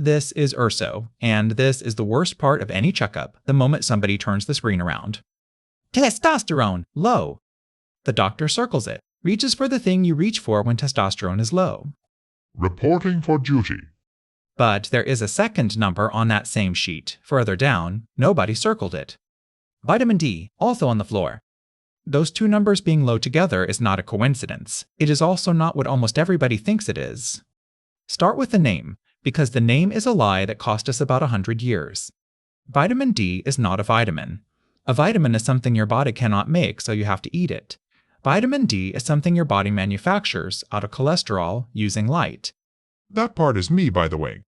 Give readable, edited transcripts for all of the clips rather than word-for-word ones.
This is Urso, and this is the worst part of any checkup the moment somebody turns the screen around. Testosterone, low. The doctor circles it, reaches for the thing you reach for when testosterone is low. Reporting for duty. But there is a second number on that same sheet. Further down, nobody circled it. Vitamin D, also on the floor. Those two numbers being low together is not a coincidence. It is also not what almost everybody thinks it is. Start with the name, because the name is a lie that cost us about 100 years. Vitamin D is not a vitamin. A vitamin is something your body cannot make, so you have to eat it. Vitamin D is something your body manufactures out of cholesterol using light. That part is me, by the way.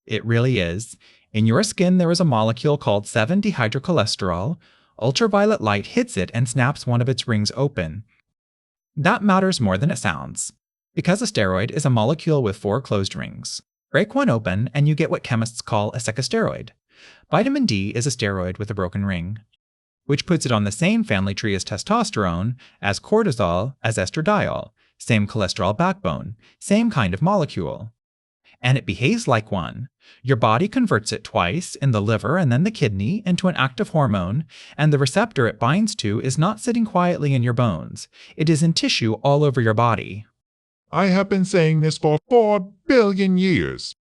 It really is. In your skin, there is a molecule called 7-dehydrocholesterol. Ultraviolet light hits it and snaps one of its rings open. That matters more than it sounds, because a steroid is a molecule with 4 closed rings. Break one open and you get what chemists call a secosteroid. Vitamin D is a steroid with a broken ring, which puts it on the same family tree as testosterone, as cortisol, as estradiol, same cholesterol backbone, same kind of molecule. And it behaves like one. Your body converts it twice, in the liver and then the kidney, into an active hormone, and the receptor it binds to is not sitting quietly in your bones. It is in tissue all over your body. I have been saying this for 4 billion years.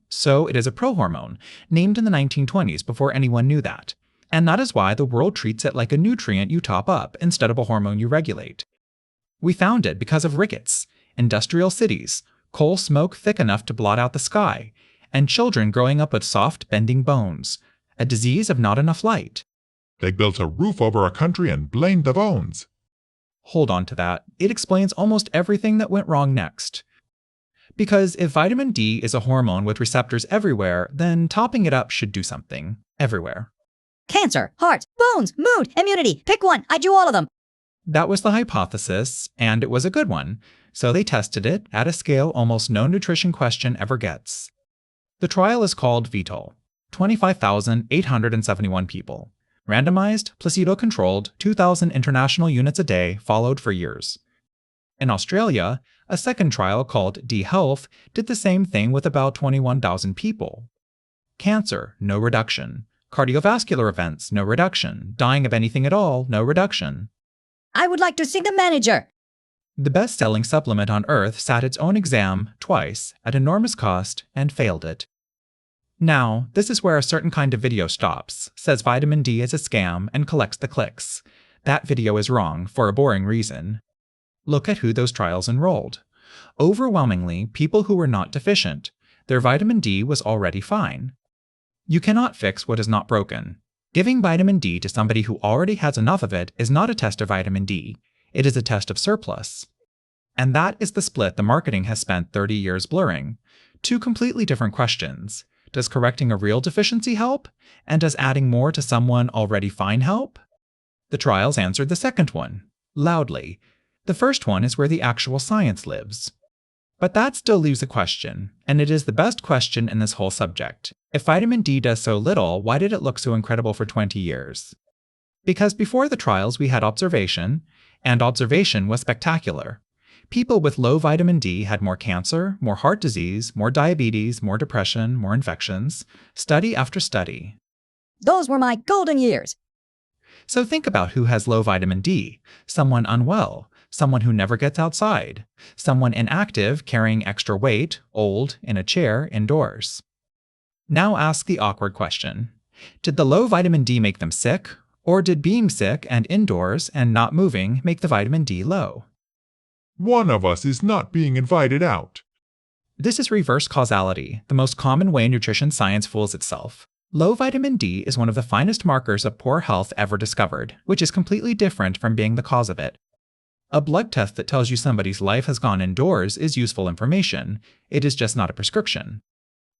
So it is a prohormone, named in the 1920s before anyone knew that. And that is why the world treats it like a nutrient you top up instead of a hormone you regulate. We found it because of rickets, industrial cities, coal smoke thick enough to blot out the sky, and children growing up with soft, bending bones, a disease of not enough light. They built a roof over a country and blamed the bones. Hold on to that. It explains almost everything that went wrong next. Because if vitamin D is a hormone with receptors everywhere, then topping it up should do something everywhere. Cancer, heart, bones, mood, immunity. Pick one. I do all of them. That was the hypothesis, and it was a good one. So they tested it at a scale almost no nutrition question ever gets. The trial is called VITAL. 25,871 people. Randomized, placebo-controlled, 2,000 international units a day, followed for years. In Australia, a second trial called D-Health did the same thing with about 21,000 people. Cancer, no reduction. Cardiovascular events, no reduction. Dying of anything at all, no reduction. I would like to see the manager. The best-selling supplement on Earth sat its own exam twice at enormous cost and failed it. Now, this is where a certain kind of video stops, says vitamin D is a scam, and collects the clicks. That video is wrong for a boring reason. Look at who those trials enrolled. Overwhelmingly, people who were not deficient. Their vitamin D was already fine. You cannot fix what is not broken. Giving vitamin D to somebody who already has enough of it is not a test of vitamin D. It is a test of surplus. And that is the split the marketing has spent 30 years blurring. Two completely different questions. Does correcting a real deficiency help? And does adding more to someone already fine help? The trials answered the second one, loudly. The first one is where the actual science lives. But that still leaves a question, and it is the best question in this whole subject. If vitamin D does so little, why did it look so incredible for 20 years? Because before the trials we had observation, and observation was spectacular. People with low vitamin D had more cancer, more heart disease, more diabetes, more depression, more infections. Study after study. Those were my golden years. So think about who has low vitamin D. Someone unwell. Someone who never gets outside. Someone inactive, carrying extra weight, old, in a chair, indoors. Now ask the awkward question. Did the low vitamin D make them sick? Or did being sick and indoors and not moving make the vitamin D low? One of us is not being invited out. This is reverse causality, the most common way nutrition science fools itself. Low vitamin D is one of the finest markers of poor health ever discovered, which is completely different from being the cause of it. A blood test that tells you somebody's life has gone indoors is useful information. It is just not a prescription.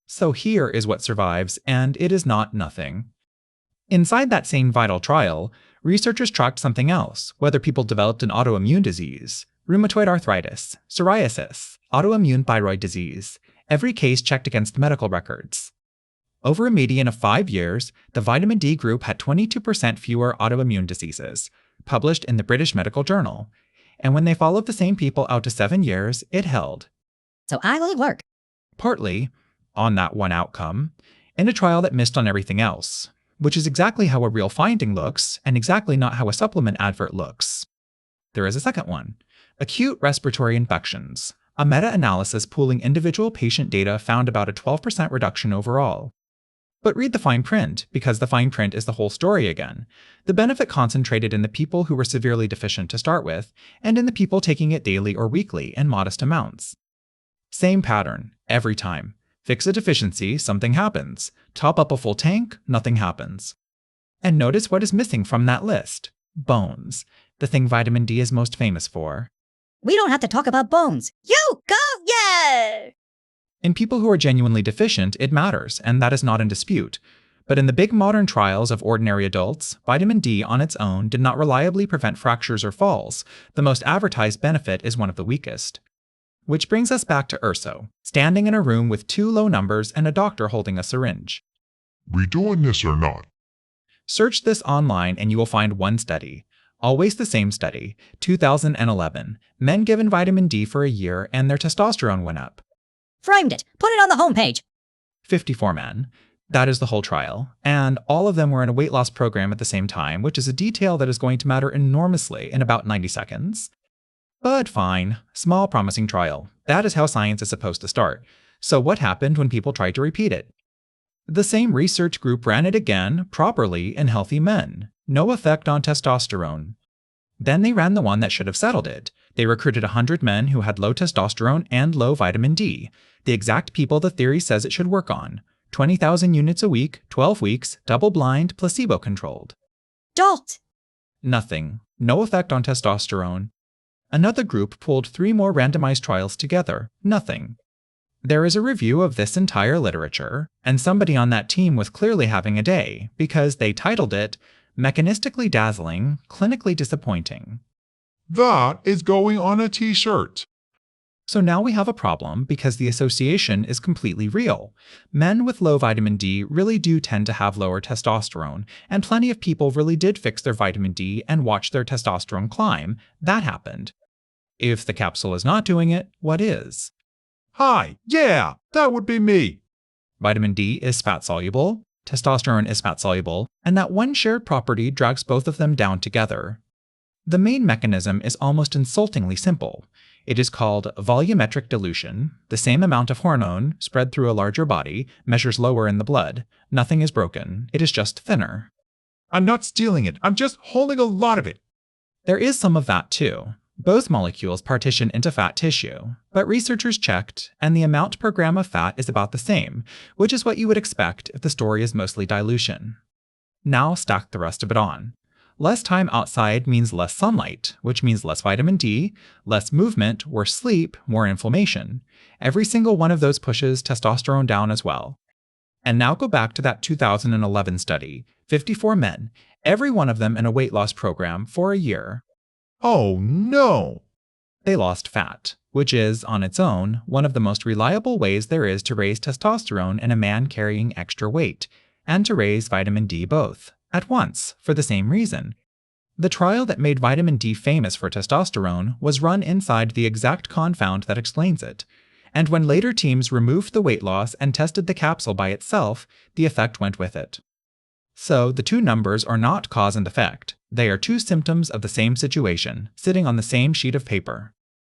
So here is what survives, and it is not nothing. Inside that same vital trial, researchers tracked something else, whether people developed an autoimmune disease, rheumatoid arthritis, psoriasis, autoimmune thyroid disease, every case checked against medical records. Over a median of 5 years, the vitamin D group had 22% fewer autoimmune diseases, published in the British Medical Journal. And when they followed the same people out to 7 years, it held. So I will work. Partly, on that one outcome, in a trial that missed on everything else, which is exactly how a real finding looks and exactly not how a supplement advert looks. There is a second one. Acute respiratory infections. A meta-analysis pooling individual patient data found about a 12% reduction overall. But read the fine print, because the fine print is the whole story again. The benefit concentrated in the people who were severely deficient to start with, and in the people taking it daily or weekly in modest amounts. Same pattern, every time. Fix a deficiency, something happens. Top up a full tank, nothing happens. And notice what is missing from that list. Bones, the thing vitamin D is most famous for. We don't have to talk about bones. You go, yeah! In people who are genuinely deficient, it matters, and that is not in dispute. But in the big modern trials of ordinary adults, vitamin D on its own did not reliably prevent fractures or falls. The most advertised benefit is one of the weakest. Which brings us back to Urso, standing in a room with 2 low numbers and a doctor holding a syringe. We doing this or not? Search this online and you will find one study. Always the same study, 2011. Men given vitamin D for a year and their testosterone went up. Framed it. Put it on the homepage. 54 men. That is the whole trial. And all of them were in a weight loss program at the same time, which is a detail that is going to matter enormously in about 90 seconds. But fine. Small promising trial. That is how science is supposed to start. So what happened when people tried to repeat it? The same research group ran it again, properly, in healthy men. No effect on testosterone. Then they ran the one that should have settled it. They recruited 100 men who had low testosterone and low vitamin D, the exact people the theory says it should work on. 20,000 units a week, 12 weeks, double-blind, placebo-controlled. Dolt! Nothing. No effect on testosterone. Another group pulled 3 more randomized trials together. Nothing. There is a review of this entire literature, and somebody on that team was clearly having a day, because they titled it, Mechanistically Dazzling, Clinically Disappointing. That is going on a t-shirt. So now we have a problem because the association is completely real. Men with low vitamin D really do tend to have lower testosterone, and plenty of people really did fix their vitamin D and watch their testosterone climb. That happened. If the capsule is not doing it, what is? Hi, yeah, that would be me. Vitamin D is fat-soluble, testosterone is fat-soluble, and that one shared property drags both of them down together. The main mechanism is almost insultingly simple. It is called volumetric dilution. The same amount of hormone, spread through a larger body, measures lower in the blood. Nothing is broken. It is just thinner. I'm not stealing it. I'm just holding a lot of it. There is some of that too. Both molecules partition into fat tissue, but researchers checked, and the amount per gram of fat is about the same, which is what you would expect if the story is mostly dilution. Now stack the rest of it on. Less time outside means less sunlight, which means less vitamin D, less movement, worse sleep, more inflammation. Every single one of those pushes testosterone down as well. And now go back to that 2011 study, 54 men, every one of them in a weight loss program for a year. Oh no! They lost fat, which is, on its own, one of the most reliable ways there is to raise testosterone in a man carrying extra weight, and to raise vitamin D both, at once, for the same reason. The trial that made vitamin D famous for testosterone was run inside the exact confound that explains it, and when later teams removed the weight loss and tested the capsule by itself, the effect went with it. So the 2 numbers are not cause and effect. They are 2 symptoms of the same situation, sitting on the same sheet of paper.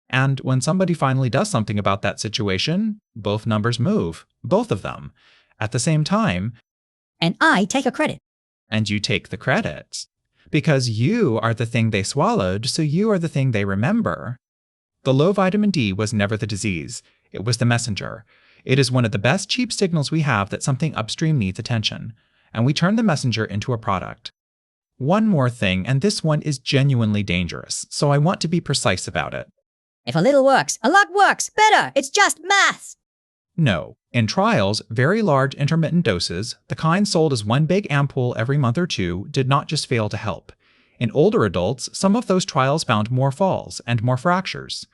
And when somebody finally does something about that situation, both numbers move, both of them, at the same time. And I take a credit. And you take the credit. Because you are the thing they swallowed, so you are the thing they remember. The low vitamin D was never the disease. It was the messenger. It is one of the best cheap signals we have that something upstream needs attention. And we turn the messenger into a product. One more thing, and this one is genuinely dangerous, so I want to be precise about it. If a little works, a lot works. Better. It's just maths. No. In trials, very large intermittent doses, the kind sold as one big ampoule every month or 2, did not just fail to help. In older adults, some of those trials found more falls and more fractures.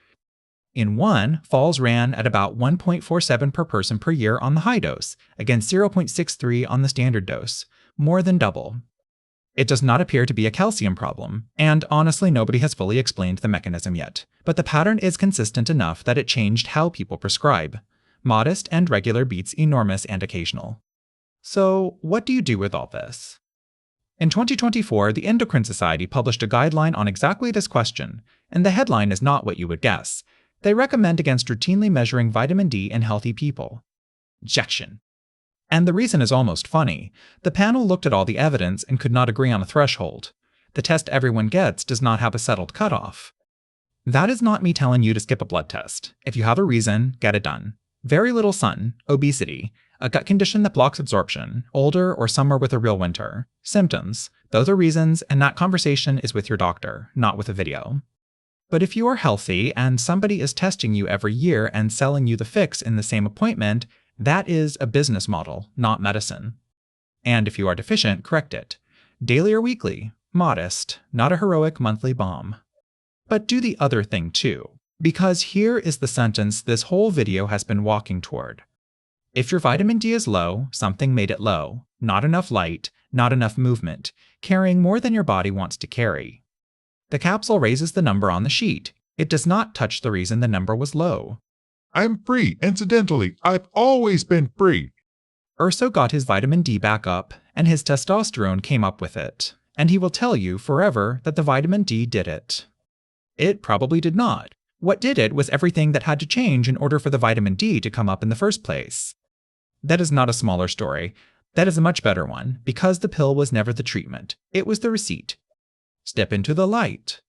In one, falls ran at about 1.47 per person per year on the high dose, against 0.63 on the standard dose, more than double. It does not appear to be a calcium problem, and honestly nobody has fully explained the mechanism yet, but the pattern is consistent enough that it changed how people prescribe. Modest and regular beats enormous and occasional. So, what do you do with all this? In 2024, the Endocrine Society published a guideline on exactly this question, and the headline is not what you would guess. They recommend against routinely measuring vitamin D in healthy people. Objection. And the reason is almost funny. The panel looked at all the evidence and could not agree on a threshold. The test everyone gets does not have a settled cutoff. That is not me telling you to skip a blood test. If you have a reason, get it done. Very little sun, obesity, a gut condition that blocks absorption, older or somewhere with a real winter. Symptoms. Those are reasons, and that conversation is with your doctor, not with a video. But if you are healthy and somebody is testing you every year and selling you the fix in the same appointment, that is a business model, not medicine. And if you are deficient, correct it. Daily or weekly, modest, not a heroic monthly bomb. But do the other thing too, because here is the sentence this whole video has been walking toward. If your vitamin D is low, something made it low. Not enough light, not enough movement, carrying more than your body wants to carry. The capsule raises the number on the sheet. It does not touch the reason the number was low. I'm free. Incidentally, I've always been free. Urso got his vitamin D back up, and his testosterone came up with it. And he will tell you forever that the vitamin D did it. It probably did not. What did it was everything that had to change in order for the vitamin D to come up in the first place. That is not a smaller story. That is a much better one, because the pill was never the treatment. It was the receipt. Step into the light.